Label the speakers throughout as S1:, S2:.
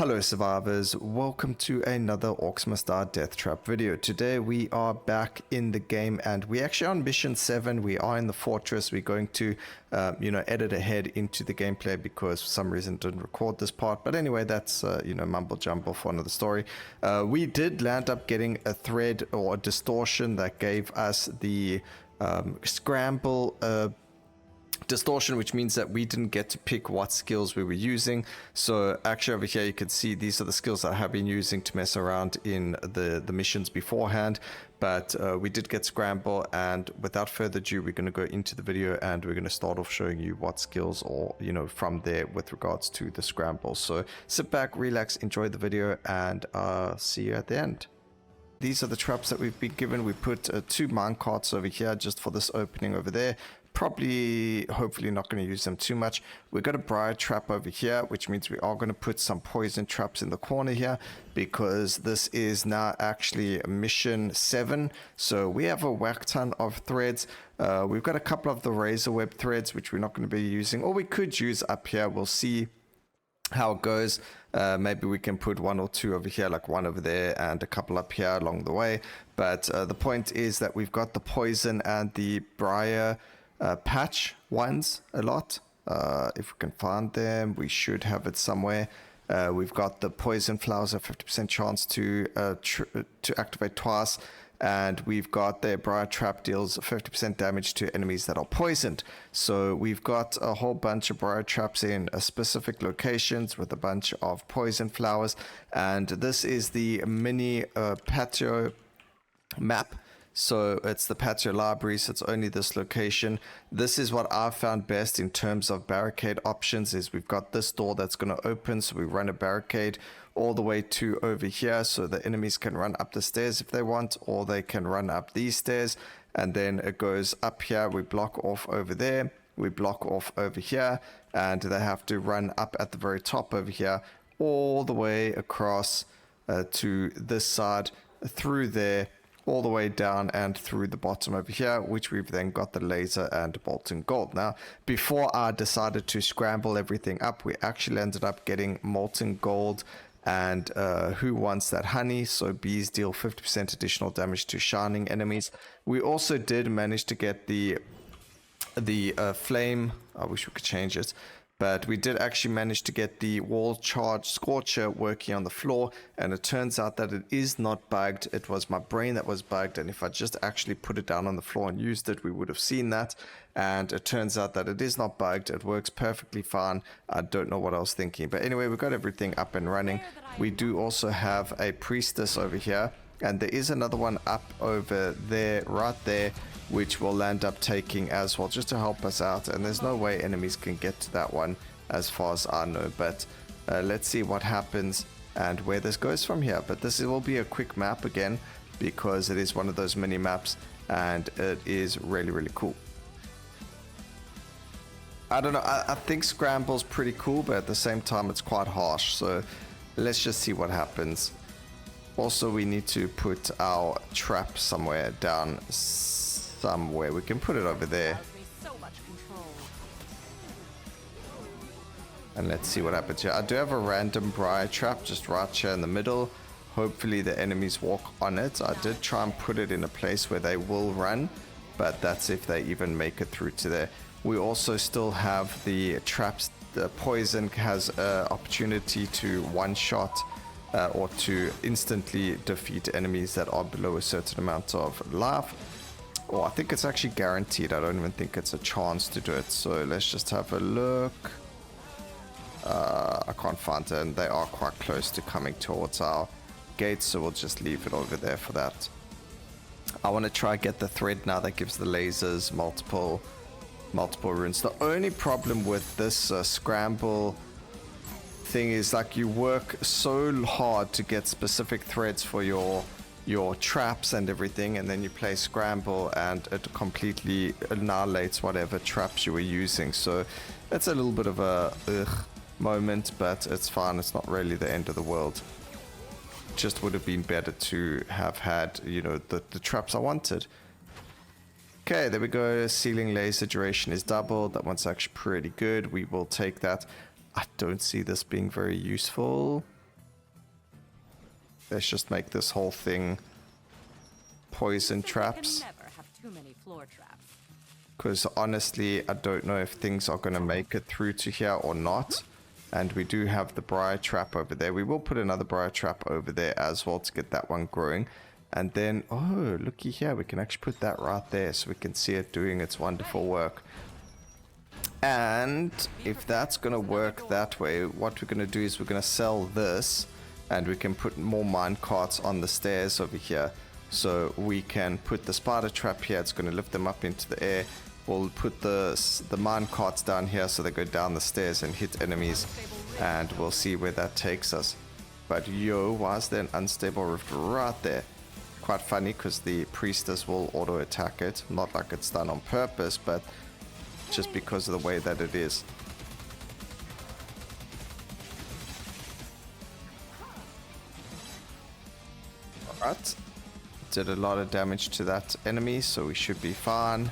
S1: Hello survivors, welcome to another Orcs Must Die Deathtrap video. Today we are back in the game and we're actually on mission 7. We are in the fortress. We're going to edit ahead into the gameplay because for some reason didn't record this part. But anyway, that's mumble jumble for another story. We did land up getting a thread or a distortion that gave us the scramble distortion, which means that we didn't get to pick what skills we were using. So actually over here you can see these are the skills I have been using to mess around in the missions beforehand, but we did get scramble, and without further ado we're going to go into the video and we're going to start off showing you what skills or from there with regards to the scramble. So sit back, relax, enjoy the video, and see you at the end. These are the traps that we've been given. We put 2 mine carts over here just for this opening over there. Hopefully not going to use them too much. We've got a briar trap over here, which means we are going to put some poison traps in the corner here because this is now actually mission 7. So we have a whack ton of threads. We've got a couple of the razor web threads, which we're not going to be using, or we could use up here. We'll see how it goes. Maybe we can put 1 or 2 over here, like 1 over there and a couple up here along the way. But the point is that we've got the poison and the briar patch ones a lot. If we can find them, we should have it somewhere. We've got the poison flowers, a 50% chance to activate twice, and we've got the briar trap deals 50% damage to enemies that are poisoned. So we've got a whole bunch of briar traps in specific locations with a bunch of poison flowers, and this is the mini patio map. So it's the patio library, so it's only this location. This is what I've found best in terms of barricade options. Is we've got this door that's going to open, so we run a barricade all the way to over here, so the enemies can run up the stairs if they want, or they can run up these stairs, and then it goes up here. We block off over there, we block off over here, and they have to run up at the very top over here all the way across to this side, through there, all the way down and through the bottom over here, which we've then got the laser and molten gold. Now, before I decided to scramble everything up, we actually ended up getting molten gold and who wants that honey. So bees deal 50% additional damage to shining enemies. We also did manage to get the flame. I wish we could change it, but we did actually manage to get the wall charge scorcher working on the floor, and it turns out that it is not bugged. It was my brain that was bugged, and if I just actually put it down on the floor and used it, we would have seen that. And it turns out that it is not bugged. It works perfectly fine. I don't know what I was thinking, but anyway, we've got everything up and running. We do also have a priestess over here, and there is another one up over there, right there, which we'll end up taking as well, just to help us out. And there's no way enemies can get to that one as far as I know, but let's see what happens and where this goes from here. But this will be a quick map again because it is one of those mini maps, and it is really, really cool. I don't know, I think scramble's pretty cool, but at the same time it's quite harsh, so let's just see what happens. Also, we need to put our trap somewhere down somewhere. We can put it over there. And let's see what happens here. I do have a random briar trap just right here in the middle. Hopefully the enemies walk on it. I did try and put it in a place where they will run, but that's if they even make it through to there. We also still have the traps. The poison has an opportunity to one-shot or to instantly defeat enemies that are below a certain amount of life. Or I think it's actually guaranteed. I don't even think it's a chance to do it. So let's just have a look. I can't find it, and they are quite close to coming towards our gates, so we'll just leave it over there for that. I want to try get the thread now that gives the lasers multiple runes. The only problem with this scramble thing is, like, you work so hard to get specific threads for your traps and everything, and then you play scramble and it completely annihilates whatever traps you were using. So it's a little bit of a moment, but it's fine. It's not really the end of the world. Just would have been better to have had the traps I wanted. Okay, there we go. Ceiling laser duration is doubled. That one's actually pretty good. We will take that. I don't see this being very useful. Let's just make this whole thing poison traps.
S2: Never have too many floor traps.
S1: Because honestly, I don't know if things are going to make it through to here or not. And we do have the briar trap over there. We will put another briar trap over there as well to get that one growing. And then, oh, looky here. We can actually put that right there so we can see it doing its wonderful work. And if that's going to work that way, what we're going to do is we're going to sell this. And we can put more mine carts on the stairs over here. So we can put the spider trap here. It's going to lift them up into the air. We'll put the mine carts down here so they go down the stairs and hit enemies. And we'll see where that takes us. But yo, why is there an unstable rift right there? Quite funny because the priestess will auto attack it. Not like it's done on purpose, but just because of the way that it is. Alright. Did a lot of damage to that enemy, so we should be fine.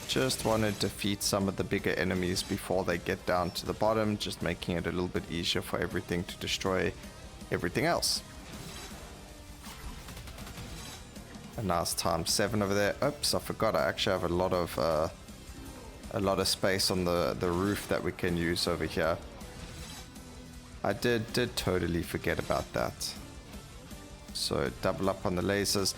S1: Just want to defeat some of the bigger enemies before they get down to the bottom, just making it a little bit easier for everything to destroy everything else. And now it's times 7 over there. Oops, I forgot I actually have a lot of space on the roof that we can use over here. I did totally forget about that. So double up on the lasers.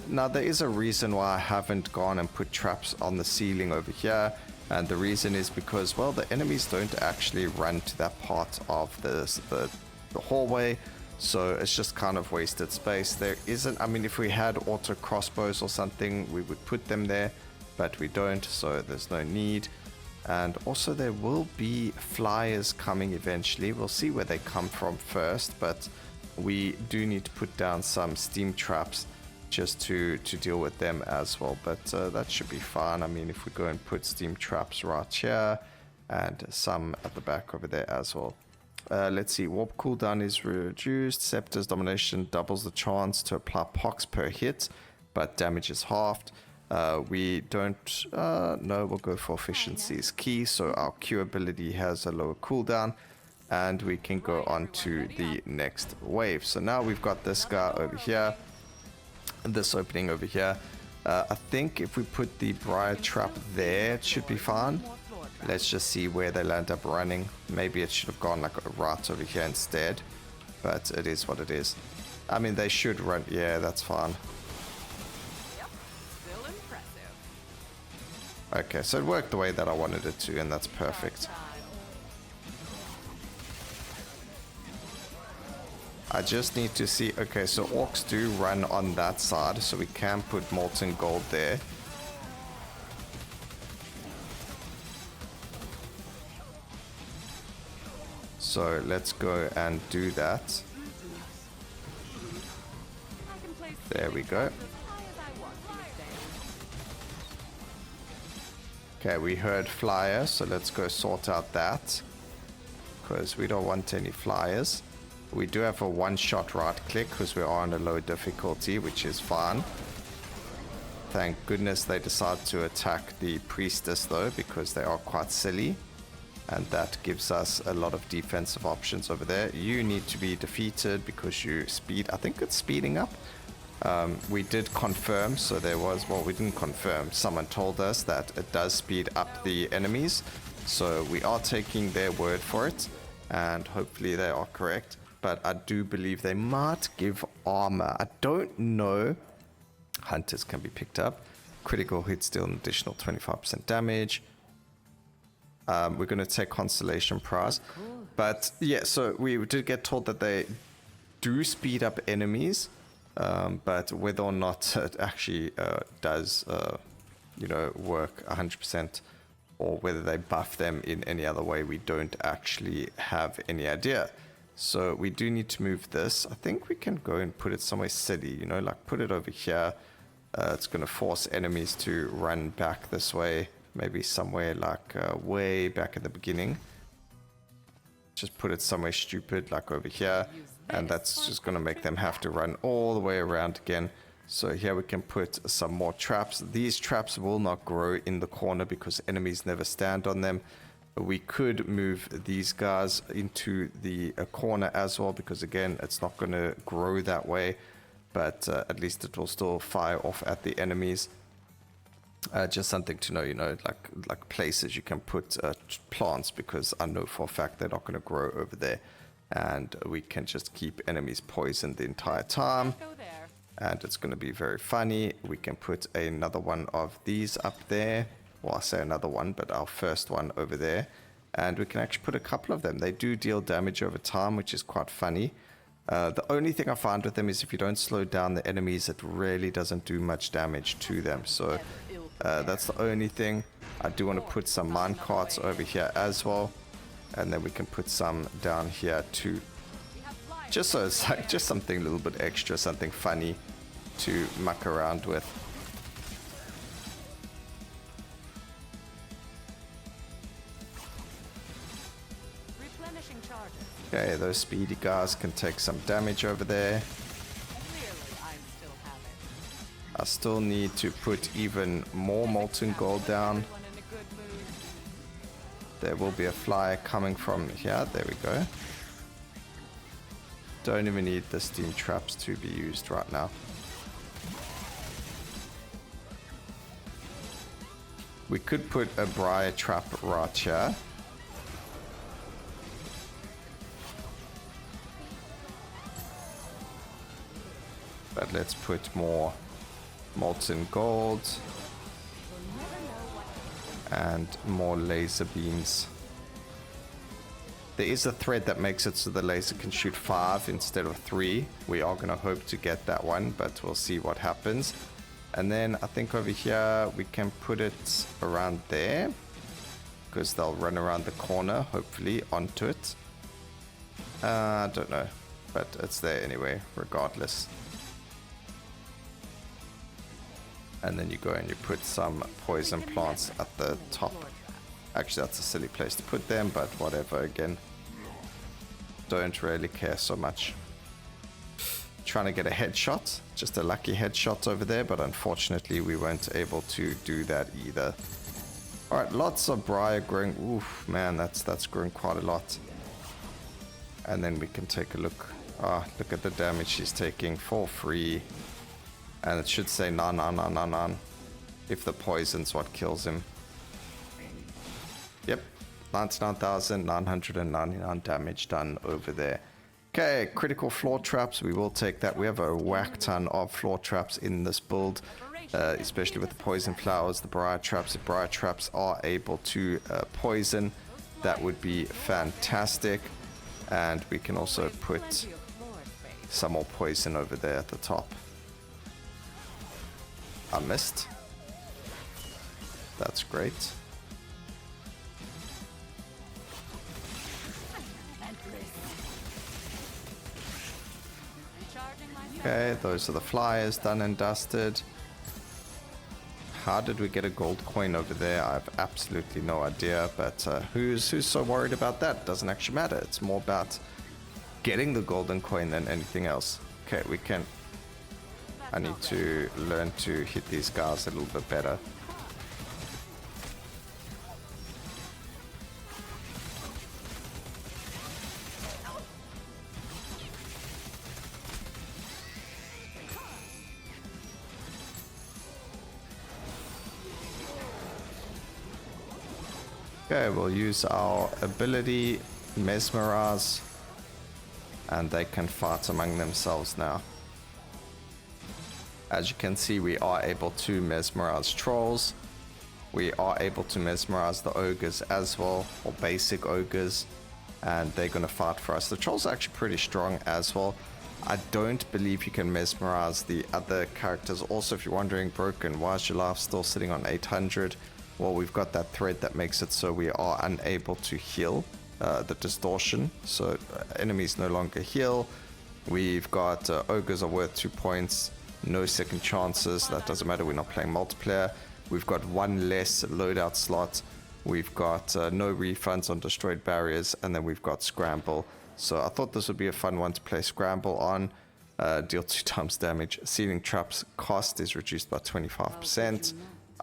S1: Now there is a reason why I haven't gone and put traps on the ceiling over here. And the reason is because, well, the enemies don't actually run to that part of the hallway. So it's just kind of wasted space. There isn't, I mean, if we had auto crossbows or something, we would put them there. But we don't, so there's no need. And also there will be flyers coming eventually. We'll see where they come from first, but we do need to put down some steam traps just to deal with them as well. But that should be fine. I mean, if we go and put steam traps right here and some at the back over there as well. Let's see, warp cooldown is reduced. Scepter's domination doubles the chance to apply pox per hit, but damage is halved. We don't no, we'll go for efficiency is key, so our Q ability has a lower cooldown, and we can go on to the next wave. So now we've got this guy over here, this opening over here. I think if we put the briar trap there, it should be fine. Let's just see where they'll end up running. Maybe it should have gone like right over here instead, but it is what it is. I mean, they should run, yeah, that's fine. Okay, so it worked the way that I wanted it to, and that's perfect. I just need to see, okay, so orcs do run on that side, so we can put molten gold there. So let's go and do that. There we go. Okay, we heard flyers, so let's go sort out that, because we don't want any flyers. We do have a one-shot right click because we are on a low difficulty, which is fine. Thank goodness they decided to attack the priestess though, because they are quite silly, and that gives us a lot of defensive options over there. You need to be defeated because you speed, I think it's speeding up. We did confirm, so there was, well, we didn't confirm. Someone told us that it does speed up the enemies, so we are taking their word for it, and hopefully they are correct. But I do believe they might give armor. I don't know. Hunters can be picked up. Critical hits deal an additional 25% damage. We're going to take Constellation Prize. But yeah, so we did get told that they do speed up enemies. But whether or not it actually does, you know, work 100%, or whether they buff them in any other way, we don't actually have any idea. So we do need to move this. I think we can go and put it somewhere silly, you know, like put it over here. It's going to force enemies to run back this way, maybe somewhere like way back at the beginning. Just put it somewhere stupid like over here. And that's just going to make them have to run all the way around again. So here we can put some more traps. These traps will not grow in the corner because enemies never stand on them. We could move these guys into the corner as well, because again, it's not going to grow that way, but at least it will still fire off at the enemies. Just something to know, you know, like places you can put plants, because I know for a fact they're not going to grow over there. And we can just keep enemies poisoned the entire time.
S2: Go there.
S1: And it's going to be very funny. We can put another one of these up there. Well, I say another one, but our first one over there. And we can actually put a couple of them. They do deal damage over time, which is quite funny. The only thing I find with them is if you don't slow down the enemies, it really doesn't do much damage to them. So that's the only thing. I do want to put some mine carts over here as well. And then we can put some down here too. Just so it's like just something a little bit extra, something funny to muck around with.
S2: Replenishing charges.
S1: Okay, those speedy guys can take some damage over there.
S2: Clearly, I still have it.
S1: I still need to put even more molten gold down.
S2: Everyone in a good mood.
S1: There will be a flyer coming from here. There we go. Don't even need the steam traps to be used right now. We could put a briar trap right here. But let's put more molten gold and more laser beams. There is a thread that makes it so the laser can shoot 5 instead of 3. We are going to hope to get that one, but we'll see what happens. And then I think over here we can put it around there, because they'll run around the corner, hopefully, onto it. I don't know, but it's there anyway, regardless. And then you go and you put some poison plants at the top. Actually, that's a silly place to put them, but whatever, again. Don't really care so much. Trying to get a headshot. Just a lucky headshot over there, but unfortunately we weren't able to do that either. Alright, lots of briar growing. Oof, man, that's growing quite a lot. And then we can take a look. Ah, look at the damage she's taking for free. And it should say non, if the poison's what kills him. Yep, 99,999 damage done over there. Okay, critical floor traps, we will take that. We have a whack ton of floor traps in this build, especially with the poison flowers, the briar traps. If briar traps are able to poison, that would be fantastic. And we can also put some more poison over there at the top. I missed. That's great. Okay, those are the flyers done and dusted. How did we get a gold coin over there? I have absolutely no idea, but who's so worried about that? Doesn't actually matter. It's more about getting the golden coin than anything else. Okay, we can... I need to learn to hit these guys a little bit better. Okay, we'll use our ability, Mesmerize, and they can fight among themselves now. As you can see, we are able to mesmerize trolls. We are able to mesmerize the ogres as well, or basic ogres, and they're going to fight for us. The trolls are actually pretty strong as well. I don't believe you can mesmerize the other characters. Also, if you're wondering, Broken, why is your life still sitting on 800? Well, we've got that thread that makes it so we are unable to heal the distortion. So enemies no longer heal. We've got ogres are worth 2 points. No second chances. That doesn't matter. We're not playing multiplayer. We've got 1 less loadout slot. We've got no refunds on destroyed barriers. And then we've got Scramble. So I thought this would be a fun one to play Scramble on. Deal 2 times damage. Sealing traps cost is reduced by 25%.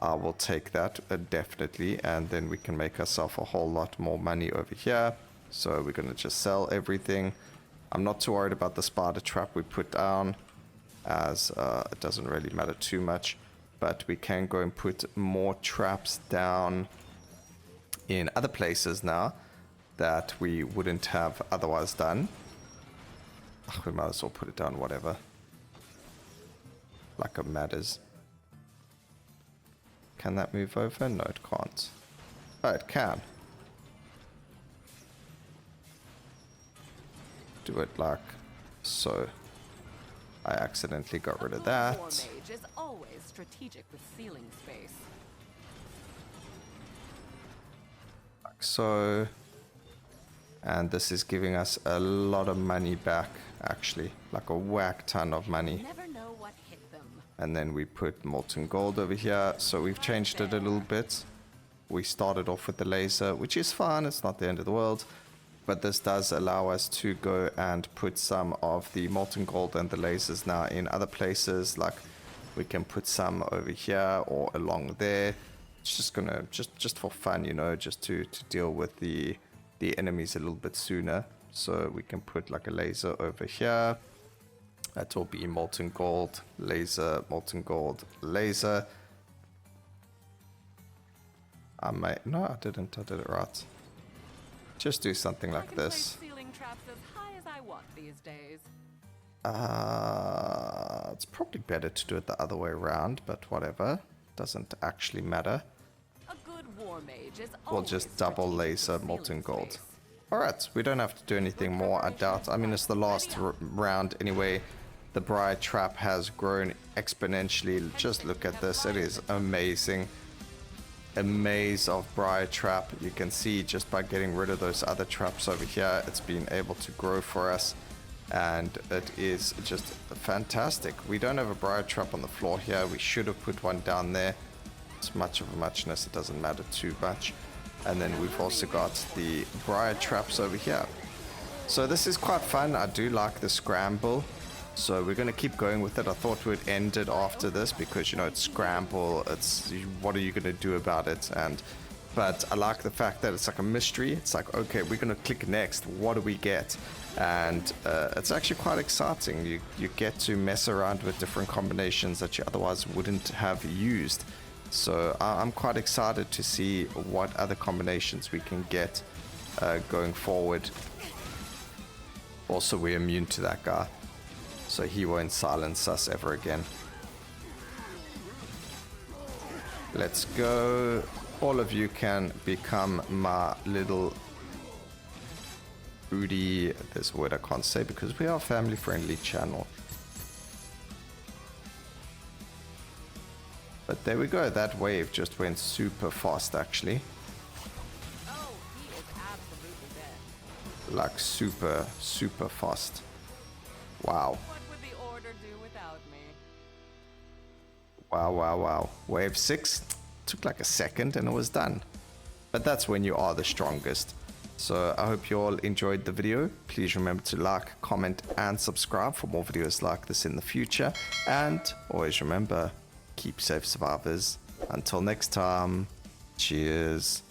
S1: I will take that definitely, and then we can make ourselves a whole lot more money over here. So we're going to just sell everything. I'm not too worried about the spider trap we put down, as it doesn't really matter too much. But we can go and put more traps down in other places now that we wouldn't have otherwise done. Ugh, we might as well put it down, whatever. Like it matters. Can that move over? No, it can't. Oh, it can. Do it like so. I accidentally got rid of that.
S2: War Mage is always strategic with ceiling space.
S1: Like so. And this is giving us a lot of money back, actually. Like a whack ton of money.
S2: Never know what hit them.
S1: And then we put molten gold over here. So we've changed it a little bit. We started off with the laser, which is fine. It's not the end of the world. But this does allow us to go and put some of the molten gold and the lasers now in other places. Like we can put some over here or along there. It's just gonna, just for fun, you know, just to deal with the enemies a little bit sooner. So we can put like a laser over here. That will be molten gold, laser, molten gold, laser. No, I didn't. I did it right. Just do something like this.
S2: Ceiling traps as high as I want these days.
S1: It's probably better to do it the other way around, but whatever. Doesn't actually matter.
S2: A good War Mage is
S1: We'll
S2: always
S1: just double
S2: strategic
S1: laser
S2: with
S1: molten
S2: ceiling
S1: gold.
S2: space.
S1: Alright, we don't have to do anything more, I doubt. I mean, it's the last round anyway. The Briar Trap has grown exponentially. Just look at this. It is amazing. A maze of Briar Trap. You can see just by getting rid of those other traps over here, it's been able to grow for us. And it is just fantastic. We don't have a Briar Trap on the floor here. We should have put one down there. It's much of a muchness. It doesn't matter too much. And then we've also got the Briar Traps over here. So this is quite fun. I do like the scramble. So we're going to keep going with it. I thought we'd end it after this because, you know, it's scramble. It's what are you going to do about it? But I like the fact that it's like a mystery. It's like, okay, we're going to click next. What do we get? And it's actually quite exciting. You get to mess around with different combinations that you otherwise wouldn't have used. So I'm quite excited to see what other combinations we can get going forward. Also, we're immune to that guy, so he won't silence us ever again. Let's go. All of you can become my little booty. There's a word I can't say because we are a family-friendly channel. But there we go. That wave just went super fast, actually.
S2: Oh, he is absolutely dead.
S1: Like super, super fast. Wow.
S2: What would the Order do without me?
S1: Wow, wow, wow. Wave 6 took like a second and it was done. But that's when you are the strongest. So I hope you all enjoyed the video. Please remember to like, comment, and subscribe for more videos like this in the future. And always remember, keep safe, survivors. Until next time, cheers.